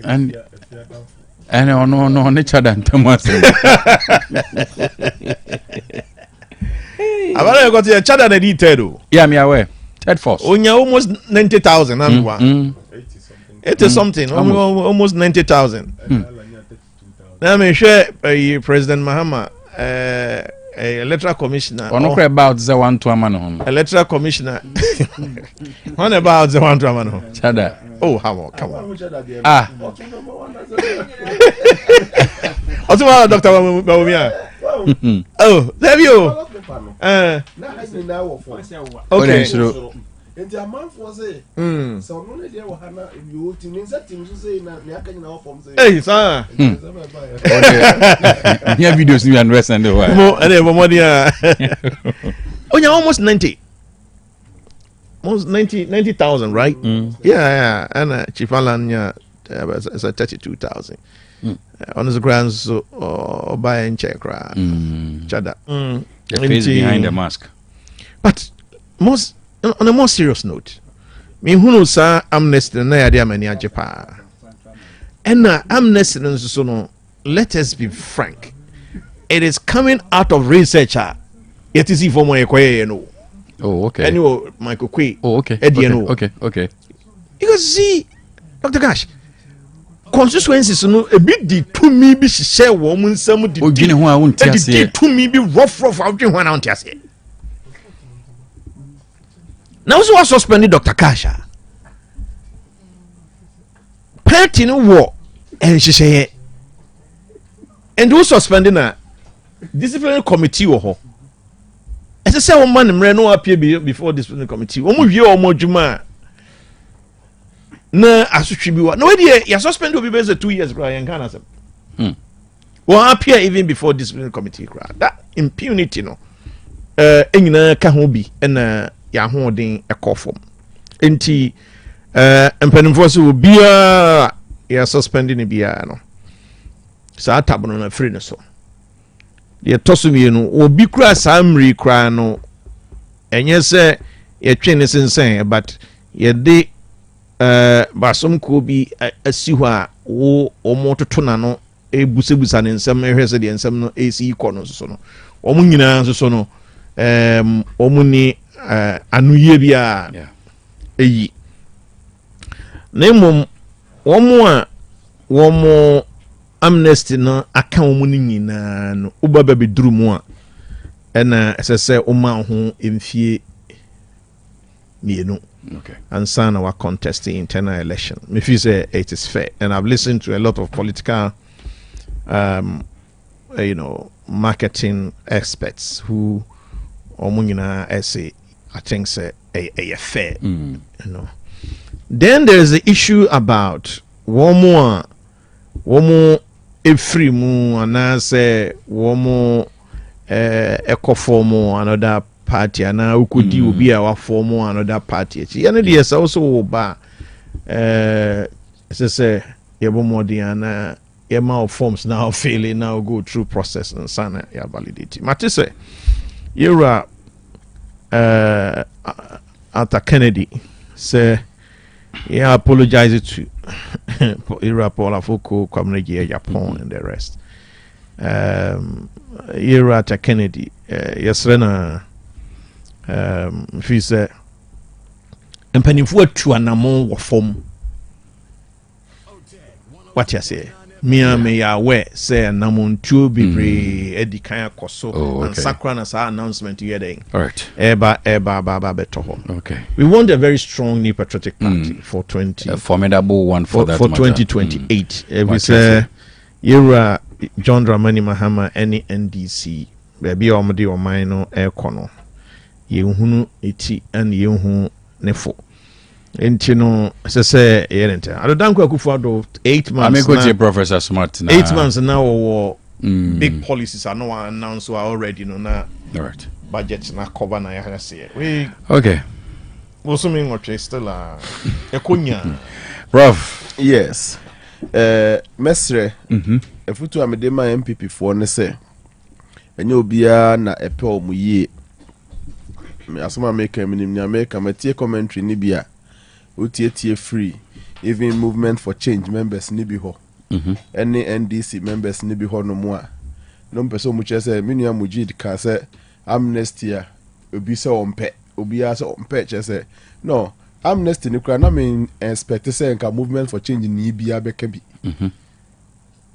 And no, Chad and Thomas. I've got to Chad and detail. Yeah, me aware. Ted Force. Oh, yeah, almost 90,000. I'm one. 80 something, almost 90,000. Now I'm sure President Mahama, electoral commissioner. Or not about the one to a man. Electoral commissioner. One about the one to a man. Chada. Oh, come on. What's about Dr. Bawumia? Oh, there you. Okay. Enti amanfo say so no dey wo hana you team in set team so say na aka nyina form say hey sir yeah videos you and rest and the why mo ene mo dia onya almost 90 almost 90,000 right yeah and Chief Alan yeah it's a 32,000 on the grounds so buy in check ra chada the face behind the mask. But most on a more serious note, me who knows Amnesty na yade amani ajepa. And Amnesty so no, let us be frank. It is coming out of research. It is even more no. Oh, okay. Anyway, Michael Kwe. Oh, okay. Okay. Because see, Dr. Gash, constituencies no a bit the to me be share woman some the to me be rough out when I want to say. Now so was suspended Dr. Kasha. Party no war and she say and who suspending a disciplinary committee or ho. As I say one man no appear before disciplinary committee. One more year or more juma. Na asuchi bi wa. No way you suspend will be based 2 years cry and can answer. One appear even before disciplinary committee cry. That impunity no. Enyina ka ho bi na ya hoden ekofom enti empanimfo so obia ya suspending bia no sa tabono na free no so ye tosumie no obi kura samri kura no enye se ye twene sensen but ye de basom ko bi asi ho a wo omototo na no ebusebusa ne nsem ehwese de nsem no esi iko no so no omu nyina so no omu ni anuye bia eyi na womo Amnesty no aka womu ni nyina no ubaba beduru mu a ena esese oma ho emfie mienu okay and sana wa contesting internal election me feel say it is fair and I've listened to a lot of political marketing experts who omunyina say I think say a fair you know. Then there is the issue about womo efri mu anase womo ekofomo another party ana ukodi obi a wa form another party echi ya ne de yesa also wo ba say yebo modiana yema of forms now failing now go through process and sana ya validity matise yura after Kennedy say he apologized to Ira Paul Afoko Reply Japan and the rest. Ira after Kennedy yesrena fi say empanimfo atu anamon wo fom what you say me ya we say anamon tuo bebre edikan akoso and sakra na sa announcement you dey all right eba beto ho. Okay, we want a very strong new patriotic party for 20 a formidable one for 2028 we say Yura John Dramani Mahama any NDC baby omde o man no e kono yehunu eti and yehu nefo nti no say yɛrente adodanko akufo 8 months na Professor Smart na 8 months now or big policies are no announced already no na all right budget na cover na ya say we okay also mean what still ekonya Prof yes mesre efutu amedema MPP for ne say enye obia na epe omuyie me asoma make minim nya make amatie commentary ni bia otie free even movement for change members ni bi ho any NDC members ni bi ho no mo a no person mu chese minua mujid ka say amnesty a obi se ompe obi a se ompe chese no amnesty ni kura na me expect say nka movement for change ni bi abeka bi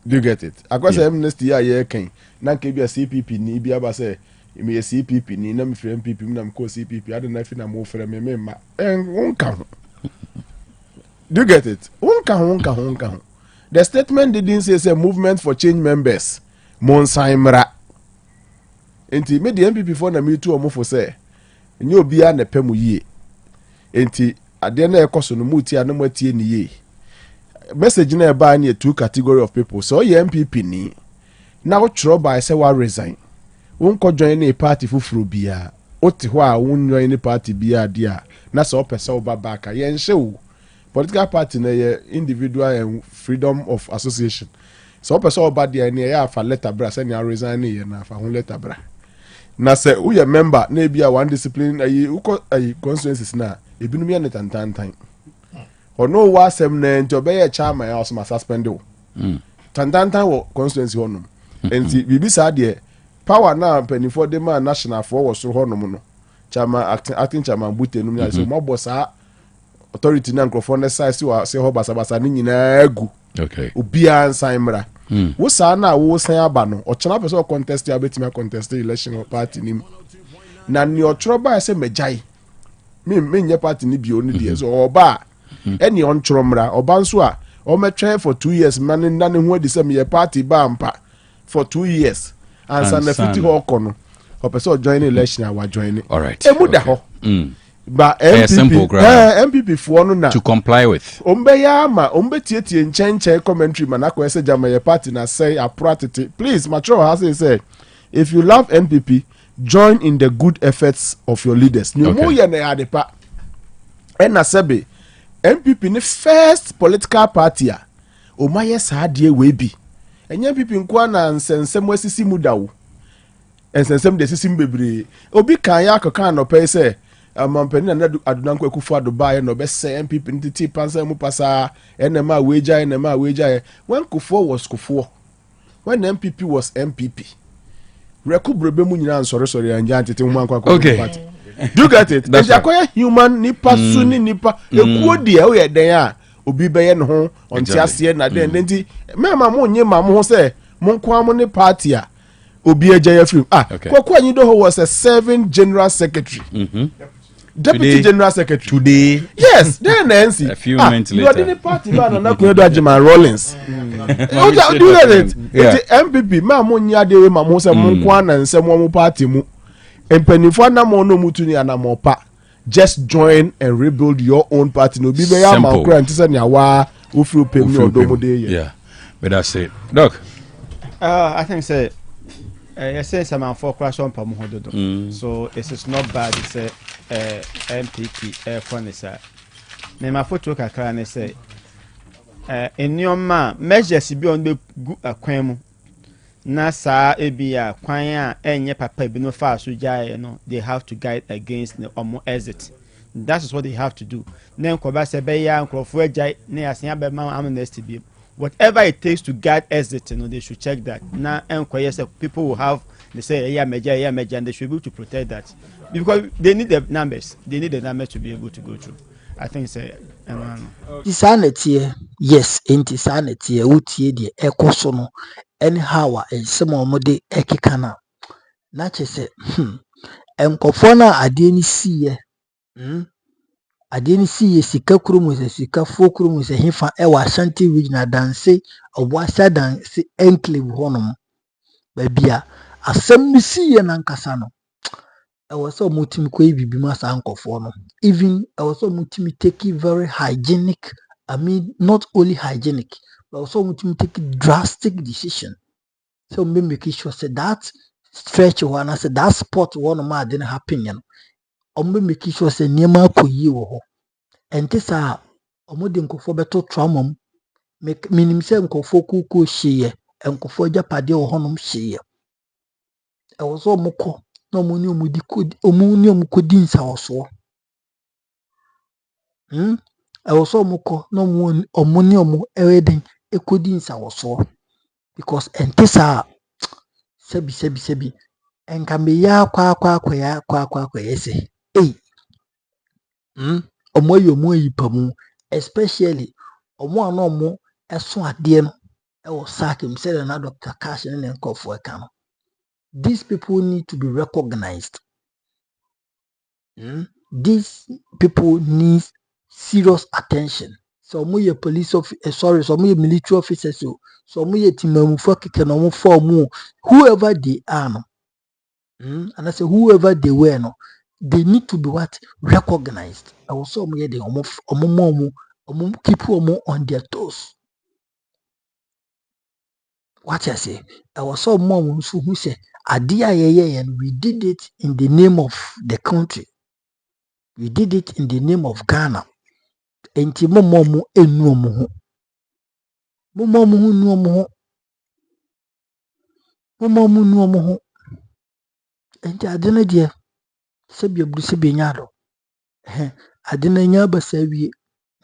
do you get it akwa amnesty a ye kan na nke bi a CPP ni bi aba say me CPP ni na me frɛ MPP na me ko CPP ade na fi na mo frɛ me ma wonka ho do you get it wonka ho the statement didn't say movement for change members monsaimra enti me the MPP for na me tu omo for say nyo bia na pɛ mu yie enti ade na ekoso no muti anu matie ni yie message na eba na two category of people so ye MPP ni na wo tro by say wa resign won ko join a party fufuru bia oti ho a won join ni party bia dia na so pese wo baba ka ye nhye wo political party na ye individual and freedom of association so pese wo baba dia na ye afa letter bra say na resign ye na afa ho letter bra na say wo ye member na bia one discipline ayi uko ayi constituencies na ebinum ye netantantan ono wa asem na nti obeye chairman ya osoma suspend wo tantantan wo constituency honum enti bibi sa de power na penifo de ma national for wo so honum no chama acting chairman butenum ya so mo bossa authority na nkrofo na sai se ho basa ni nyina agu okay obi ansan mra wo sa na wo san aba no o chana person contest ya betima contest election party nim na ni o tro ba se mejai me nye party ni bi oni de so oba any on tromra oba nso a o metwe for 2 years man na ne ho adi se me party ba mpa for 2 years and san 50 ho kono o person join election a wa join all right emuda ho but MPP for no na to comply with ombe ya ma ombe tietie nchenche commentary man akwa se jama ye party na say apratity please mature has say if you love NPP join in the good efforts of your leaders ni mo ye na ya de pa na sebe MPP ni first political party a o ma ye sa de we bi enye MPP nko na nsensem asisi mudawo nsensem de sisi mbebre obi kan ya akaka no pe say amampani na adunanko ekufu adubai no be say MPP ntiti pansa mu pasa enema weja when Kufuor was Kufuor when MPP was MPP rekubrebe mu nyina nsore anja ntete mu akwa party do you get it there's a human nipa suni nipa ekuo de o ye den a obi be ye no ho onti ase na den nti mema mo nye ma mo ho say mo nko am ne party a obi eja ya film Kwaku Anyido was a serving general secretary Deputy today, General Secretary. Today. Yes, then NC. A few months later. You are the party man na Kwedo Ajima Rollins. Oh, do that. It's MPP. Ma mo nya de we ma mo se mo kwa na nse mo party mu. Empanifo na mo no mutu ni ana mo pa. Just join and rebuild your own party. No be be ya ma kura ntise ni awa ofru pem ni odomo de ye. Yeah. But that's it. Doc. I think say yes, say some for crash on Pamuhodo. So it is not bad. It's a MPP furniture. My photo can say in your man measures beyond the good aquam. Nasa ebia kwanya enye papa bi no fa so jae no they have to guide against the omo exit. That is what they have to do. Then ko ba se be ya nkrofo ajai na yasen be ma amnesty bi. Whatever it takes to guide exit, you know, they should check that. Now, people will have, they say, yeah, major, and they should be able to protect that. Because they need the numbers. They need the numbers to be able to go through. I think it's insanity, yes, insanity, utie the echo sono, anyhow, and some more de ekikana. Nache say, Enkofona adeni siye, adeni siye sika kurumu se sika fo kurumu se hifa ewa Ashanti regional danse obwasa danse enclave honum babia asem ni siye nankasa no ɛwɔ sɛ ɔmo timi kɔ bibi ma saa nkɔfoɔ no. Even ɛwɔ sɛ ɔmo timi take it very hygienic. I mean, not only hygienic, but also ɔmo timi take drastic decision. So ɔmo make sure say that stretch one, I say that spot one ma didn't happen. You know, ɔmo make sure say nneɛma akɔ yie wɔ hɔ. Ɛnte saa ɔmo de nkɔfoɔ bɛto trauma mu. Minim sɛ nkɔfoɔ kuku hyeeɛ, nkɔfoɔ agyapadeɛ wɔ hɔnom hyeeɛ. Ɛwɔ sɛ ɔmo kɔ na ɔmo ne ɔmo kɔdi nsawɔsoɔ. Ɛwɔ sɛ ɔmo kɔ na ɔmo ne ɔmo ɛyɛ den ɛkɔdi nsawɔsoɔ. Because ɛnte saa sɛbi ɛnka meyɛ akɔyɛ sɛ ɔmo ayɛ ɔmo ayipamu, especially ɔmo a na ɔmo ɛso adeɛ no ɛwɔ sack mu sɛdeɛ na Dr. Cash ne nkɔfoɔ ɛka no. These people need to be recognized. These people need serious attention. So ɔmo yɛ police officer, so ɔmo yɛ military officers, so ɔmo yɛ timamufoɔ keke na ɔmo fa ɔmo, whoever they are no, and I say whoever they were no, they need to be what? Recognized. I was ɔmo yɛ de ɔmo keep ɔmo on their toes. What I say? I was ɔmo nso who say adeɛ a yɛyɛ and we did it in the name of the country. We did it in the name of Ghana. Enti mo enu ɔmo ho. Mo nu ɔmo ho. Enti ade no deɛ sɛbi aburu sɛbi nyado. Ade no nya basa wie.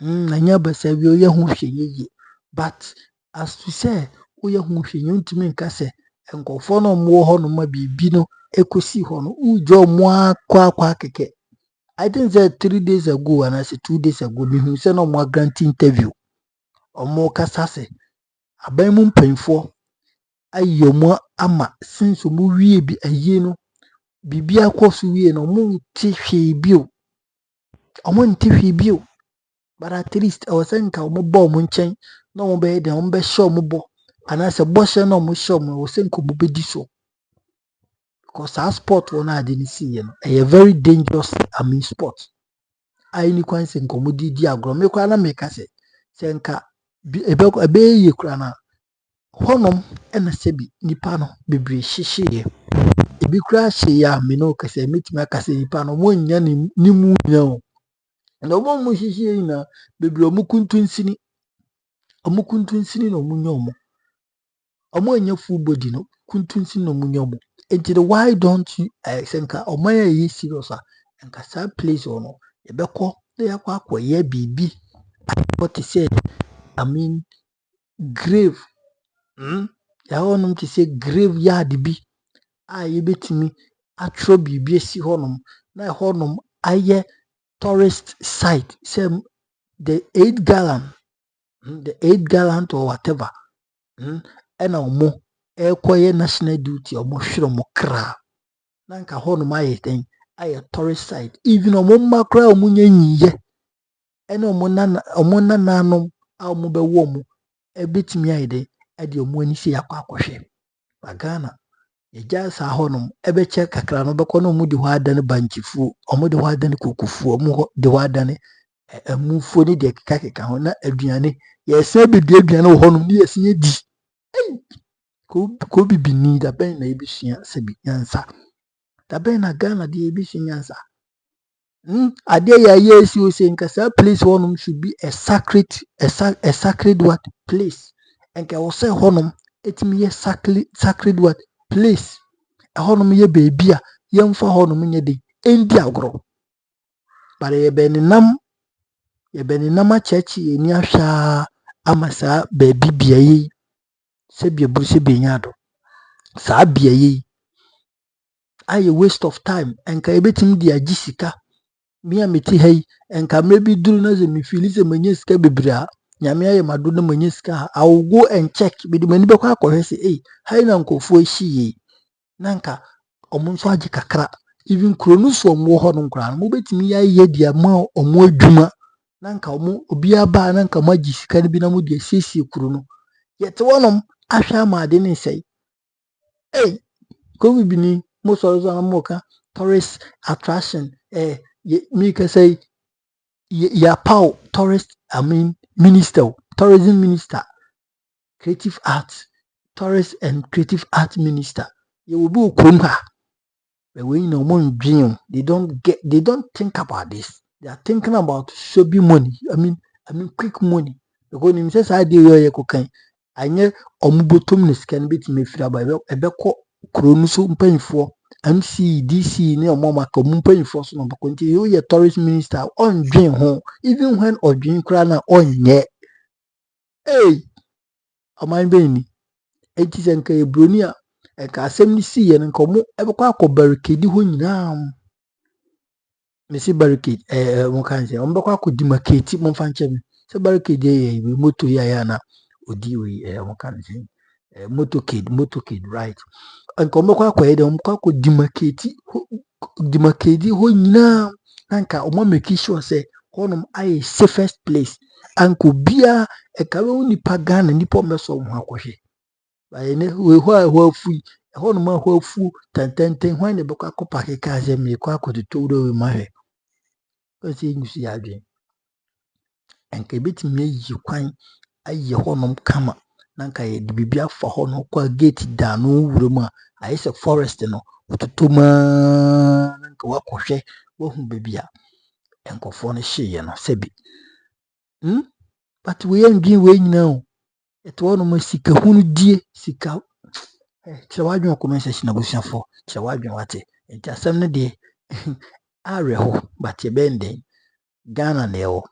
Anya basa wie oyɛ ho hwɛ yie. But as to say oyɛ ho hwɛ yie ntumi nka sɛ nkɔfoɔ no ɔmo wɔ hɔ no ma bibi no ekosi hɔ no ujɔ ɔmo akɔ akɛkɛ. I think that 3 days ago and I say 2 days ago, me say no more grant interview. Or more kasase. Aban mu mpanyinfoɔ ayi ɔmo ama since ɔmo wie bi ayi no bibi akɔ so wie no ɔmo nte hwee bio. But at least I was saying ka ɔmo bɔ ɔmo nkyɛn na ɔmo bɛyɛ den ɔmo bɛhyɛ ɔmo bɔ anaasɛ bɔhyɛ na ɔmo hyɛ ɔmo wɔ sɛ nka ɔmo bɛdi so. Because our sport one I didn't see a very dangerous sport. I ni kwan sɛ nka ɔmo di agorɔ. Me kwa na meka sɛ nka ɛbɛyɛ yie kora na hɔnom ɛna sɛbi nipa no bebree hyehyeeɛ. Ebi kora hyehyeeɛ a me no kasa metumi aka sɛ nipa no ɔmo nya ne mu nya o. Na ɔmo hyehyeeɛ na bebree ɔmo kuntunsini na ɔmo nya ɔmo. Ɔmo anya full body no kuntunsini na ɔmo nya ɔmo. Enti why don't you sɛ nka ɔmo ayɛ serious a nka saa place no yɛbɛkɔ na yɛakɔ akɔyɛ biribi what to say grave yɛhɔnom te sɛ graveyard bi a yɛbɛtumi atwerɛ biribi asi hɔnom na ɛhɔnom ayɛ tourist site sɛ the 8 gallon or whatever ɛna ɔmo ɛkɔyɛ national duty ɔmo hwerɛ ɔmo kra na nka hɔnom ayɛ den ayɛ tourist site even ɔmo mma koraa ɔmo nya nyiyɛ ɛna ɔmo nananom a ɔmo bɛwɔ ɔmo ɛbɛtumi ayɛ den ɛde ɔmo ani sɛ yakɔ akɔhwɛ. Ba Ghana yɛgya saa hɔnom ɛbɛkyɛ kakra no bɛkɔ na ɔmo de hɔ adane bankyifuo ɔmo de hɔ adane kokofuo ɔmo de hɔ adane ɛmufuo ne deɛ keka ho na aduane yɛsɛ bɛdua aduane wɔ hɔnom ne yɛsɛ yɛdi ko bibini da bɛn na yɛbɛsua sɛbi nyansa da bɛn na Ghana deɛ yɛbɛsua nyansa. Adeɛ yɛ esi o say nka saa place hɔnom should be a sacred what place. Nka wɔ sɛ hɔnom etimi yɛ sacred what place. Hɔnom yɛ baabi a yɛmfa hɔnom nyɛ de endi agorɔ. But yɛbɛnenam akyɛkyɛ yɛni ahwɛ ama saa baabi bea yi sɛbi aburu sɛ benyado saa bea yi ayɛ waste of time. Nka yɛbɛtumi de agye sika. Me a meti ha yi nka mmerɛ bi duru na sɛ me feel sɛ manya sika bebree a nyame ayɛ mado na manya sika I will go and check mede m'ani bɛkɔ akɔhwɛ sɛ ha na nkɔfoɔ ahyiye na nka ɔmo nso agye kakra even kuro no so ɔmo wɔ hɔ no koraa no mobɛtumi yɛayɛ de ama ɔmo adwuma na nka ɔmo obiara baa na nka mo agye sika no bi na mode asiesie kuro no yɛte hɔnom ahwɛ ama ade ne nsɛe covid ni mo sɔre so na mo ka tourist attraction me can say ya pow tourist minister, tourism minister, creative arts, tourist and creative art minister. You will be kumha. But when you know dream, they don't think about this. They are thinking about shopping money. I mean quick money. Because in says I do your cocaine. I know omubotumness can be to me free by a beco chronoso paying for MC DC near Mama paying for some continue your tourist minister on dream home, even when or dream crana on yet. Hey, am I being? It is a Brunia. Eka asɛm ne si yɛ no nka ɔmo ɛbɛkɔ akɔ barricade hɔ nyinaa mesi barricade mo kan sɛ ɔmo bɛkɔ akɔ demarcate mo mfa nkyɛn sɛ barricade yɛ moto yɛ ayɛ na odi wei mo kan sɛ motorcade right nka ɔmo bɛkɔ akɔ yɛ dɛ ɔmo kɔ akɔ demarcate hɔ nyinaa na nka ɔmo make sure sɛ hɔnom ayɛ safest place anka obiara ɛka bɛwo nipa Ghana nipa ɔmo bɛsɔ ɔmo ho akɔhwɛ we free a whole man who fool ten when the book ako pack a cars and me quack to todo in my head. Because you see again. And kabit me you quine a ye honum kama nanka ye bibia for honor qua gate down no room. I is a forest no to tuma nanka wakoshe won't be and conform she and sebi. But we ain't give way now. It one more sika hunu die sika kyerɛ wadwen conversation abusuafo kyerɛ wadwen wate nti asɛm no deɛ awerɛho but yɛbɛn den Ghana na ɛwɔ